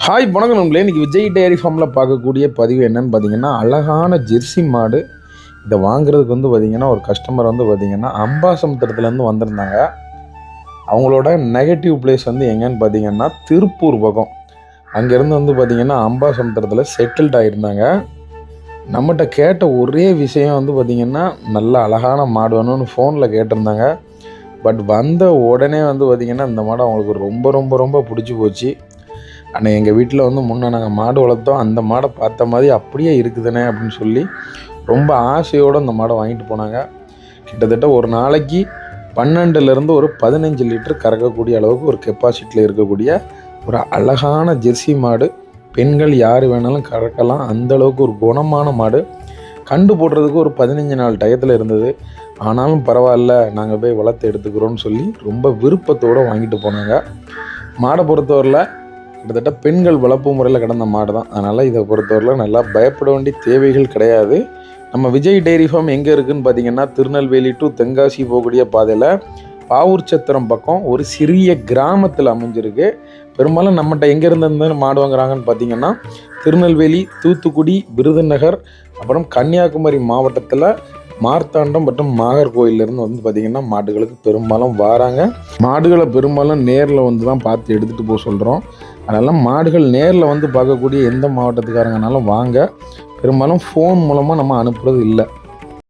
Hi வணக்கம் நண்பர்களே. இன்றைக்கி விஜய் டேரி ஃபார்மில் பார்க்கக்கூடிய பதிவு என்னன்னு பார்த்தீங்கன்னா, அழகான ஜெர்சி மாடு. இதை வாங்குறதுக்கு வந்து பார்த்திங்கன்னா ஒரு கஸ்டமர் வந்து பார்த்திங்கன்னா அம்பாசமுத்திரத்துலேருந்து வந்திருந்தாங்க. அவங்களோட நெகட்டிவ் பிளேஸ் வந்து எங்கேன்னு பார்த்தீங்கன்னா திருப்பூர் பக்கம். அங்கேருந்து வந்து பார்த்திங்கன்னா அம்பாசமுத்திரத்தில் செட்டில்ட் ஆகியிருந்தாங்க. நம்மகிட்ட கேட்ட ஒரே விஷயம் வந்து பார்த்திங்கன்னா நல்ல அழகான மாடு வேணும்னு ஃபோனில் கேட்டிருந்தாங்க. பட் வந்த உடனே வந்து பார்த்திங்கன்னா இந்த மாடு அவங்களுக்கு ரொம்ப ரொம்ப ரொம்ப பிடிச்சி போச்சு. ஆனால் எங்கள் வீட்டில் வந்து முன்னே நாங்கள் மாடு வளர்த்தோம், அந்த மாடை பார்த்த மாதிரி அப்படியே இருக்குதுண்ணே அப்படின்னு சொல்லி ரொம்ப ஆசையோடு அந்த மாடை வாங்கிட்டு போனாங்க. கிட்டத்தட்ட ஒரு நாளைக்கு 12லேருந்து ஒரு 15 லிட்டர் கறக்கக்கூடிய அளவுக்கு ஒரு கெப்பாசிட்டியில் இருக்கக்கூடிய ஒரு அழகான ஜெர்சி மாடு. பெண்கள் யார் வேணாலும் கறக்கலாம், அந்தளவுக்கு ஒரு குணமான மாடு. கண்டு போடுறதுக்கு ஒரு 15 நாள் டயத்தில் இருந்தது. ஆனாலும் பரவாயில்ல, நாங்கள் போய் வளர்த்து எடுத்துக்கிறோன்னு சொல்லி ரொம்ப விருப்பத்தோடு வாங்கிட்டு போனாங்க. மாடை பொறுத்தவரையில் கிட்டத்தட்ட பெண்கள் வளர்ப்பு முறையில் கிடந்த மாடு தான். அதனால் இதை பொறுத்தவரையில் நல்லா பயப்பட வேண்டிய தேவைகள் கிடையாது. நம்ம விஜய் டெய்ரி ஃபார்ம் எங்கே இருக்குதுன்னு பார்த்தீங்கன்னா, திருநெல்வேலி டு தென்காசி போகக்கூடிய பாதையில் பாவூர் சத்திரம் பக்கம் ஒரு சிறிய கிராமத்தில் அமைஞ்சிருக்கு. பெரும்பாலும் நம்மகிட்ட எங்கேருந்து மாடு வாங்குறாங்கன்னு பார்த்தீங்கன்னா, திருநெல்வேலி, தூத்துக்குடி, விருதுநகர், அப்புறம் கன்னியாகுமரி மாவட்டத்தில் மார்த்தாண்டம் மற்றும் நாகர்கோயிலேருந்து வந்து பார்த்திங்கன்னா மாடுகளுக்கு பெரும்பாலும் வராங்க. மாடுகளை பெரும்பாலும் நேரில் வந்து தான் பார்த்து எடுத்துகிட்டு போக சொல்கிறோம். அதனால் மாடுகள் நேரில் வந்து பார்க்கக்கூடிய எந்த மாவட்டத்துக்காரங்கனாலும் வாங்க. பெரும்பாலும் ஃபோன் மூலமாக நம்ம அனுப்புறது இல்லை.